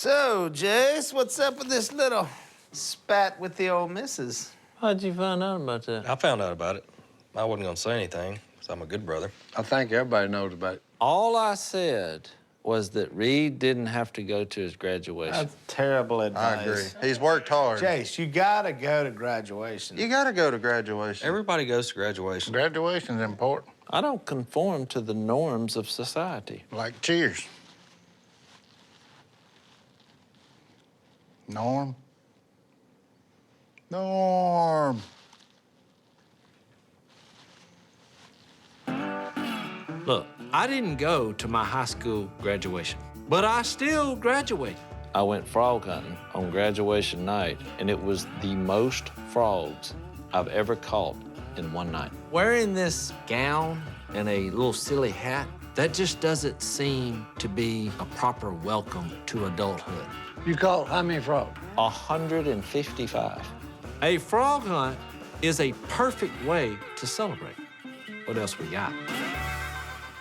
So, Jase, what's up with this little spat with the old missus? How'd you find out about that? I found out about it. I wasn't gonna say anything, because I'm a good brother. I think everybody knows about it. All I said was that Reed didn't have to go to his graduation. That's terrible advice. I agree. He's worked hard. Jase, you gotta go to graduation. You gotta go to graduation. Everybody goes to graduation. Graduation's important. I don't conform to the norms of society. Like cheers. Norm. Norm. Look, I didn't go to my high school graduation, but I still graduated. I went frog hunting on graduation night, and it was the most frogs I've ever caught in one night. Wearing this gown and a little silly hat, that just doesn't seem to be a proper welcome to adulthood. You caught how many frogs? 155. A frog hunt is a perfect way to celebrate. What else we got?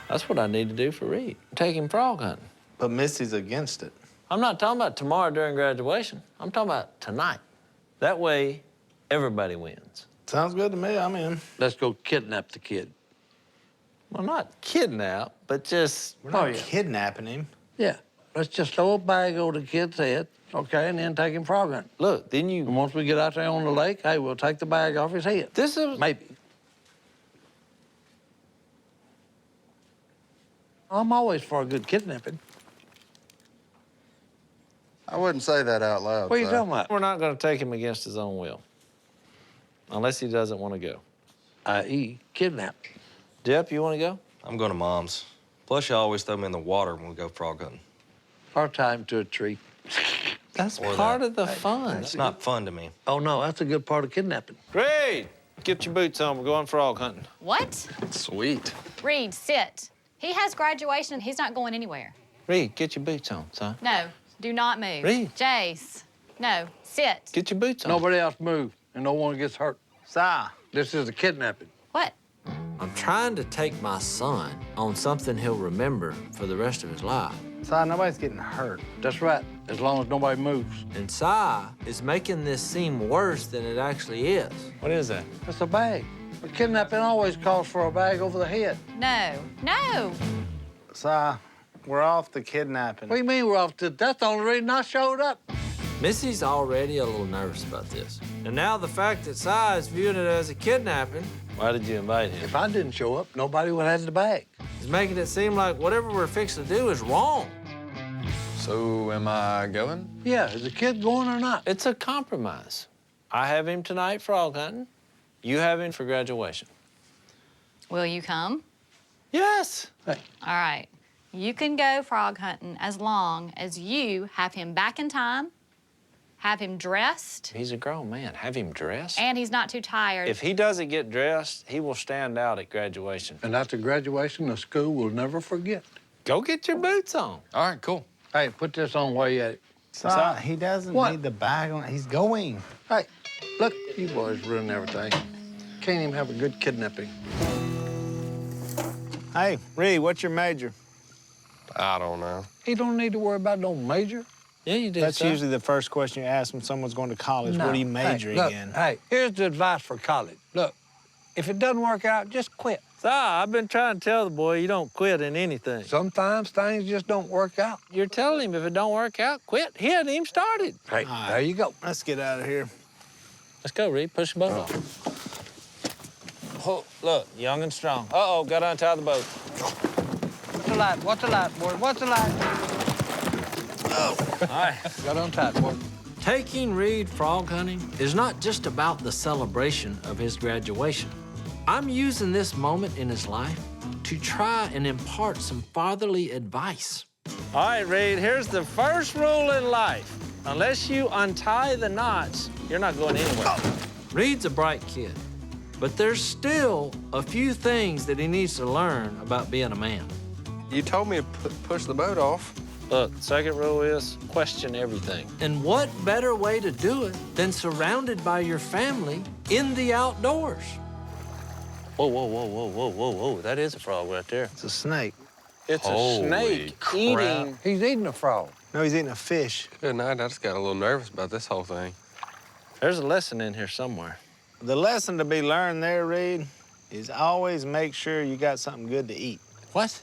That's what I need to do for Reed. Take him frog hunting. But Missy's against it. I'm not talking about tomorrow during graduation. I'm talking about tonight. That way, everybody wins. Sounds good to me. I'm in. Let's go kidnap the kid. Well, not kidnap, but just... We're not kidnapping him. Yeah. Let's just throw a bag over the kid's head, okay, and then take him frog hunting. Look, then you... And once we get out there on the lake, hey, we'll take the bag off his head. This is... Maybe. I'm always for a good kidnapping. I wouldn't say that out loud. What are you talking about? We're not going to take him against his own will. Unless he doesn't want to go. I.e., kidnap. Jep, you want to go? I'm going to Mom's. Plus, you always throw me in the water when we go frog hunting. Or tie him to a tree. That's Or part that. of the fun. It's not fun to me. Oh, no, that's a good part of kidnapping. Reed, get your boots on. We're going frog hunting. What? Sweet. Reed, sit. He has graduation. He's not going anywhere. Reed, get your boots on, son. No, do not move. Reed. Jase, no, sit. Get your boots on. Nobody else move, and no one gets hurt. Si. This is a kidnapping. What? I'm trying to take my son on something he'll remember for the rest of his life. Si, nobody's getting hurt. That's right, as long as nobody moves. And Si is making this seem worse than it actually is. What is that? That's a bag. But kidnapping always calls for a bag over the head. No, no. Si, we're off the kidnapping. What do you mean we're off to? That's the only reason I showed up. Missy's already a little nervous about this. And now the fact that Si is viewing it as a kidnapping Why did you invite him? If I didn't show up, nobody would have the bag. is making it seem like whatever we're fixing to do is wrong. So, am I going? Yeah, is the kid going or not? It's a compromise. I have him tonight frog hunting. You have him for graduation. Will you come? Yes. Hey, All right. You can go frog hunting as long as you have him back in time, have him dressed, He's a grown man. Have him dressed. and he's not too tired. If he doesn't get dressed, he will stand out at graduation. and after graduation, the school will never forget. Go get your boots on. All right, cool. Hey, put this on while you're at it. Si, he doesn't What? need the bag on. He's going. Hey, look, you boys ruin everything. Can't even have a good kidnapping. Hey, Reed, what's your major? I don't know. He don't need to worry about no major. Yeah, you did. That's son. usually the first question you ask when someone's going to college. No. What are you majoring hey, look, in? Hey, here's the advice for college. Look, if it doesn't work out, just quit. Si, I've been trying to tell the boy you don't quit in anything. Sometimes things just don't work out. You're telling him if it don't work out, quit. He hasn't even started. Hey, right. there you go. Let's get out of here. Let's go, Reed. Push the boat off. Oh, look, young and strong. Uh-oh, got to untie the boat. What's the light? What's the light, boy? What's the light? All right. Got untied, boy. Taking Reed frog hunting is not just about the celebration of his graduation. I'm using this moment in his life to try and impart some fatherly advice. All right, Reed, here's the first rule in life. Unless you untie the knots, you're not going anywhere. Reed's a bright kid, but there's still a few things that he needs to learn about being a man. You told me to push the boat off. Look, second rule is question everything. And what better way to do it than surrounded by your family in the outdoors? Whoa, whoa, whoa, whoa, whoa, whoa, whoa. That is a frog right there. It's a snake. It's Holy a snake crap. eating. He's eating a frog. No, he's eating a fish. Good night. I just got a little nervous about this whole thing. There's a lesson in here somewhere. The lesson to be learned there, Reed, is always make sure you got something good to eat. What?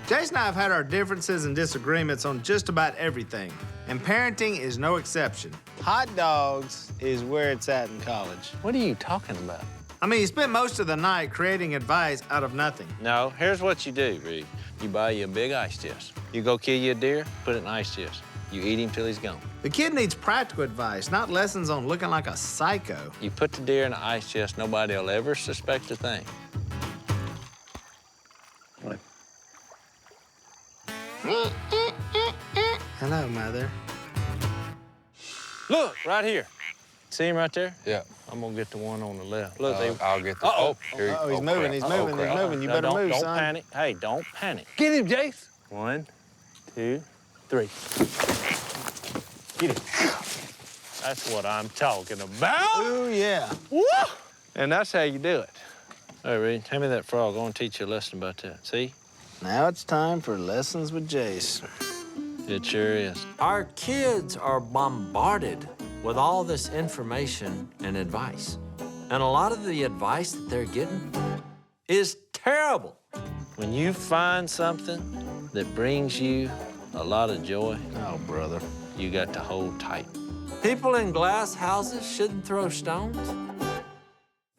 Jase and I have had our differences and disagreements on just about everything, and parenting is no exception. Hot dogs is where it's at in college. What are you talking about? I mean, he spent most of the night creating advice out of nothing. No, here's what you do, Reed. You buy you a big ice chest. You go kill you a deer, put it in the ice chest. You eat him till he's gone. The kid needs practical advice, not lessons on looking like a psycho. You put the deer in the ice chest, nobody will ever suspect a thing. Hello, Mother. Look, right here. See him right there? Yeah. I'm gonna get the one on the left. Look, they... I'll get the. Uh-oh. Here you- Oh, he's moving, crap. he's Oh, moving, he's crap. moving. You No, better move, don't son. panic. Hey, don't panic. Get him, Jase. 1, 2, 3. Get him. That's what I'm talking about. Oh, yeah. Woo! And that's how you do it. Hey, Reed, hand me that frog. I want to teach you a lesson about that. See? Now it's time for lessons with Jase. It sure is. Our kids are bombarded with all this information and advice. And a lot of the advice that they're getting is terrible. When you find something that brings you a lot of joy, Oh, brother. you got to hold tight. People in glass houses shouldn't throw stones.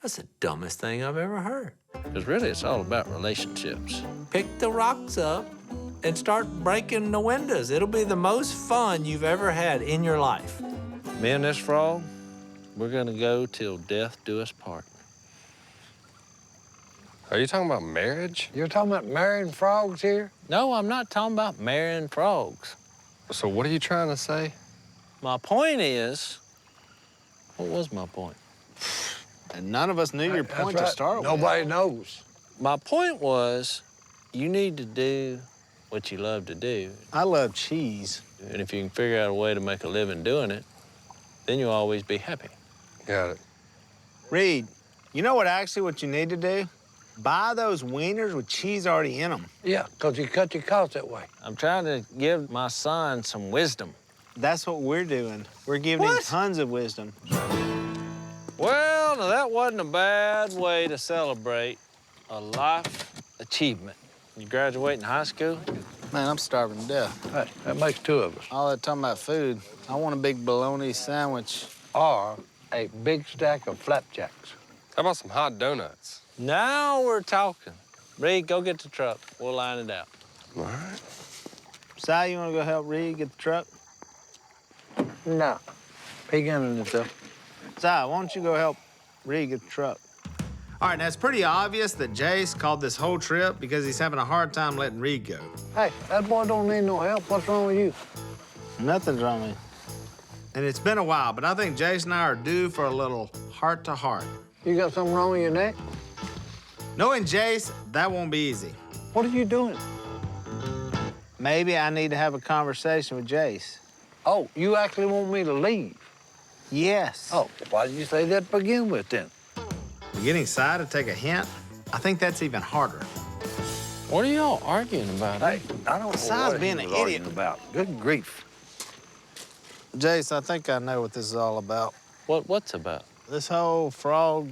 That's the dumbest thing I've ever heard. Because really, it's all about relationships. Pick the rocks up and start breaking the windows. It'll be the most fun you've ever had in your life. Me and this frog, we're gonna go till death do us part. Are you talking about marriage? You're talking about marrying frogs here? No, I'm not talking about marrying frogs. So what are you trying to say? My point is, what was my point? And none of us knew your That's point to right. start with. Nobody knows. My point was, you need to do what you love to do. I love cheese. And if you can figure out a way to make a living doing it, then you'll always be happy. Got it. Reed, you know what you need to do? Buy those wieners with cheese already in them. Yeah, because you cut your costs that way. I'm trying to give my son some wisdom. That's what we're doing. We're giving him What? tons of wisdom. Well, now that wasn't a bad way to celebrate a life achievement. You graduating high school? Man, I'm starving to death. Hey, that makes two of us. All that talking about food, I want a big bologna sandwich. Or a big stack of flapjacks. How about some hot donuts? Now we're talking. Reed, go get the truck. We'll line it out. All right. Si, you want to go help Reed get the truck? No. He got it himself. Si, why don't you go help Reed get the truck? All right, now it's pretty obvious that Jase called this whole trip because he's having a hard time letting Reed go. Hey, that boy don't need no help. What's wrong with you? Nothing's wrong with me. And it's been a while, but I think Jase and I are due for a little heart-to-heart. You got something wrong with your neck? Knowing Jase, that won't be easy. What are you doing? Maybe I need to have a conversation with Jase. Oh, you actually want me to leave? Yes. Oh, why did you say that to begin with then? Getting Si to take a hint, I think that's even harder. What are y'all arguing about? Hey, I don't know Si's what being he an was idiot. arguing about. Good grief. Jase, I think I know what this is all about. What's about? This whole frog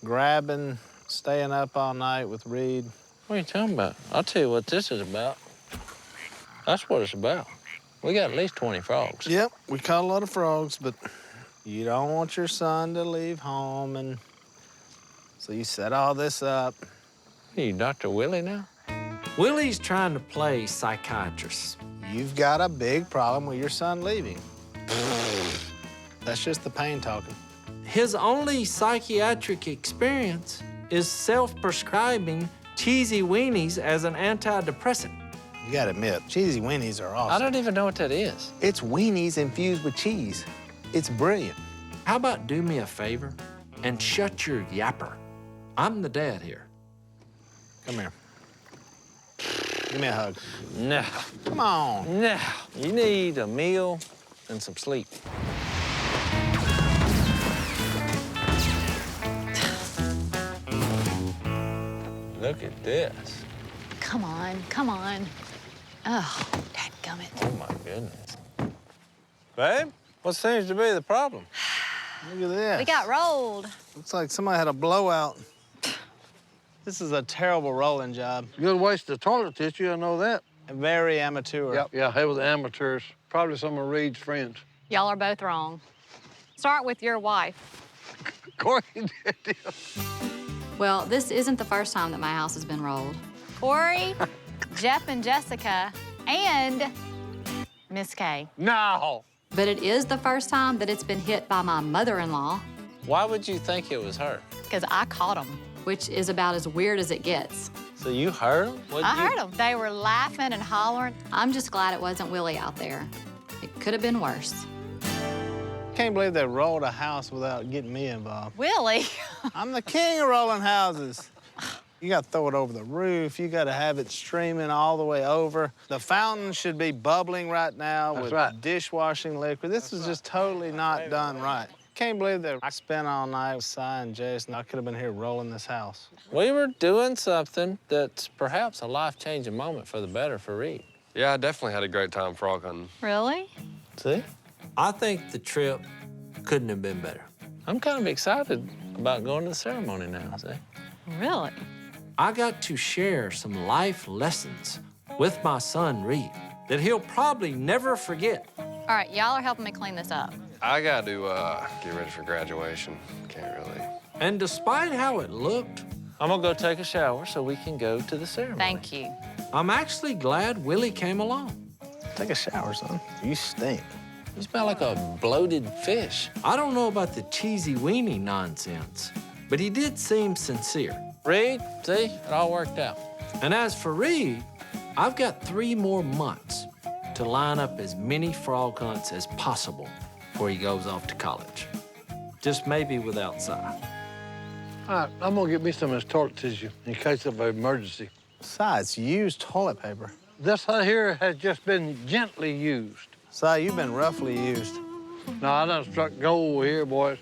grabbing, staying up all night with Reed. What are you talking about? I'll tell you what this is about. That's what it's about. We got at least 20 frogs. Yep, we caught a lot of frogs, but you don't want your son to leave home, and so you set all this up. Are you Dr. Willie now? Willie's trying to play psychiatrist. You've got a big problem with your son leaving. That's just the pain talking. His only psychiatric experience is self-prescribing cheesy weenies as an antidepressant. You gotta admit, cheesy weenies are I awesome. don't even know what that is. It's weenies infused with cheese. It's brilliant. How about do me a favor and shut your yapper? I'm the dad here. Come here. Give me a hug. No, Come on. no. You need a meal and some sleep. Look at this. come on, come on. Oh, dadgummit. Oh, my goodness. Babe, what seems to be the problem? Look at this. We got rolled. Looks like somebody had a blowout. This is a terrible rolling job. Good waste of toilet tissue, I know that. Very amateur. Yep, yeah, it was amateurs. Probably some of Reed's friends. Y'all are both wrong. Start with your wife. Corey did. Well, this isn't the first time that my house has been rolled. Corey, Jeff and Jessica, and Miss Kay. No. But it is the first time that it's been hit by my mother-in-law, Why would you think it was her? because I caught them, which is about as weird as it gets. So you heard him? I heard them. They were laughing and hollering. I'm just glad it wasn't Willie out there. It could have been worse. Can't believe they rolled a house without getting me involved. Willie? I'm the king of rolling houses. You gotta throw it over the roof. You gotta have it streaming all the way over. The fountain should be bubbling right now with dishwashing liquid. This is just totally not done right. Can't believe that I spent all night with Si and Jase, and I could have been here rolling this house. We were doing something that's perhaps a life-changing moment for the better for Reed. Yeah, I definitely had a great time frog hunting. Really? See? I think the trip couldn't have been better. I'm kind of excited about going to the ceremony now, see? Really? I got to share some life lessons with my son, Reed, that he'll probably never forget. All right, y'all are helping me clean this up. I got to get ready for graduation. Can't really. And despite how it looked, I'm gonna go take a shower so we can go to the ceremony. Thank you. I'm actually glad Willie came along. Take a shower, son. You stink. You smell like a bloated fish. I don't know about the cheesy weenie nonsense, but he did seem sincere. Reed, see? It all worked out. And as for Reed, I've got 3 more months to line up as many frog hunts as possible before he goes off to college. Just maybe without Si. All right, I'm gonna get me some of this toilet tissue in case of an emergency. Besides, used toilet paper. This right here has just been gently used. Si, you've been roughly used. No, I done struck gold here, boys.